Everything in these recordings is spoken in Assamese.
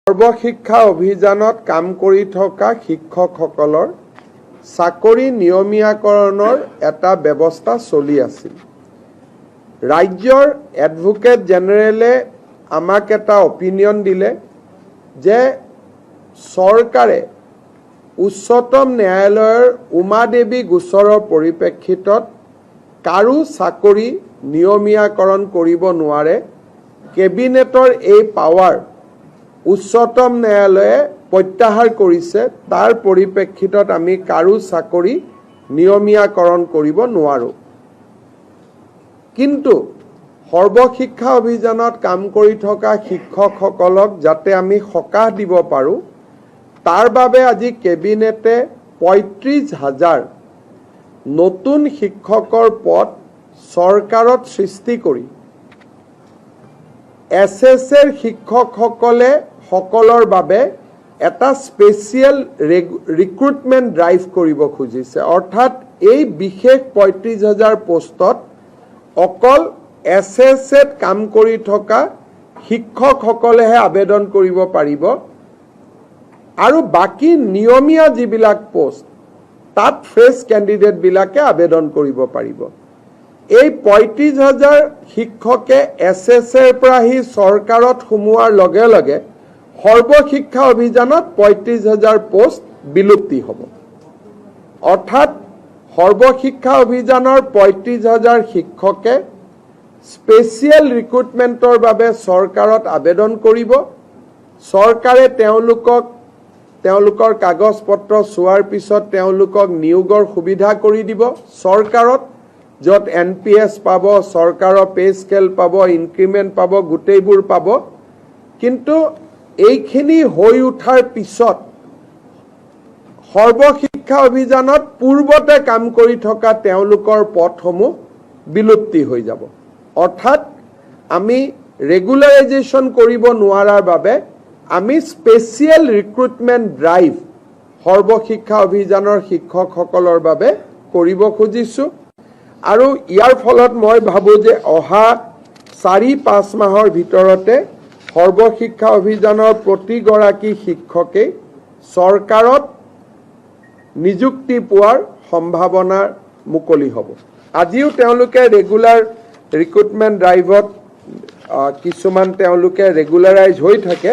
সৰ্বশিক্ষা অভিযানত কাম কৰি থকা শিক্ষকসকলৰ চাকৰি নিয়মীয়াকৰণৰ এটা ব্যৱস্থা চলি আছিল। ৰাজ্যৰ এডভোকেট জেনেৰেলে আমাক এটা অপিনিয়ন দিলে যে চৰকাৰে উচ্চতম ন্যায়ালয়ৰ উমাদেৱী গোচৰৰ পৰিপ্ৰেক্ষিতত কাৰো চাকৰি নিয়মীয়াকৰণ কৰিব নোৱাৰে। কেবিনেটৰ এই পাৱাৰ উচ্চতম ন্যায়ালয়ে প্ৰত্যাহাৰ কৰিছে। তাৰ পৰিপ্ৰেক্ষিতত আমি কাৰো চাকৰি নিয়মীয়াকৰণ কৰিব নোৱাৰোঁ। কিন্তু সৰ্বশিক্ষা অভিযানত কাম কৰি থকা শিক্ষকসকলক যাতে আমি সকাহ দিব পাৰোঁ, তাৰ বাবে আজি কেবিনেটে ৩৫,০০০ নতুন শিক্ষকৰ পদ চৰকাৰত সৃষ্টি কৰি SSR শিক্ষকসকলৰ বাবে এটা স্পেচিয়েল ৰিক্ৰুটমেণ্ট ড্ৰাইভ কৰিব খুজিছে। অৰ্থাৎ এই বিশেষ ৩৫,০০০ পোষ্টত অকল SSR কাম কৰি থকা শিক্ষকসকলেহে আবেদন কৰিব পাৰিব আৰু বাকী নিয়মীয়া যিবিলাক পোষ্ট তাত ফ্ৰেছ কেণ্ডিডেটবিলাকে আবেদন কৰিব পাৰিব। এই ৩৫,০০০ শিক্ষকে SSR পৰা আহি চৰকাৰত সোমোৱাৰ লগে লগে সৰ্বশিক্ষা অভিযানত ৩৫,০০০ পোষ্ট বিলুপ্তি হ'ব। অৰ্থাৎ সৰ্বশিক্ষা অভিযানৰ ৩৫,০০০ শিক্ষকে স্পেচিয়েল ৰিক্ৰুটমেণ্টৰ বাবে চৰকাৰত আবেদন কৰিব। চৰকাৰে তেওঁলোকৰ কাগজ পত্ৰ চোৱাৰ পিছত তেওঁলোকক নিয়োগৰ সুবিধা কৰি দিব চৰকাৰত, য'ত NPS পাব, চৰকাৰৰ পে স্কেল পাব, ইনক্ৰিমেণ্ট পাব, গোটেইবোৰ পাব। কিন্তু এইখিনি হৈ উঠাৰ পিছত সৰ্বশিক্ষা অভিযানত পূৰ্বতে কাম কৰি থকা তেওঁলোকৰ পদসমূহ বিলুপ্তি হৈ যাব। অৰ্থাৎ আমি ৰেগুলাৰাইজেশ্যন কৰিব নোৱাৰাৰ বাবে আমি স্পেচিয়েল ৰিক্ৰুটমেণ্ট ড্ৰাইভ সৰ্বশিক্ষা অভিযানৰ শিক্ষকসকলৰ বাবে কৰিব খুজিছোঁ। আৰু ইয়াৰ ফলত মই ভাবোঁ যে অহা ৪-৫ মাহৰ ভিতৰতে সৰ্বশিক্ষা অভিযানৰ প্ৰতিগৰাকী শিক্ষকেই চৰকাৰত নিযুক্তি পোৱাৰ সম্ভাৱনা মুকলি হ'ব। আজিও তেওঁলোকে ৰেগুলাৰ ৰিক্ৰুটমেণ্ট ড্ৰাইভত কিছুমান তেওঁলোকে ৰেগুলাৰাইজ হৈ থাকে,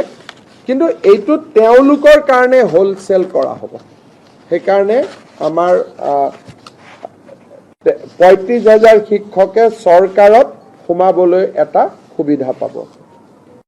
কিন্তু এইটো তেওঁলোকৰ কাৰণে হোলচেল কৰা হ'ব। সেইকাৰণে আমাৰ ৩৫,০০০ শিক্ষকে চৰকাৰত সোমাবলৈ এটা সুবিধা পাব।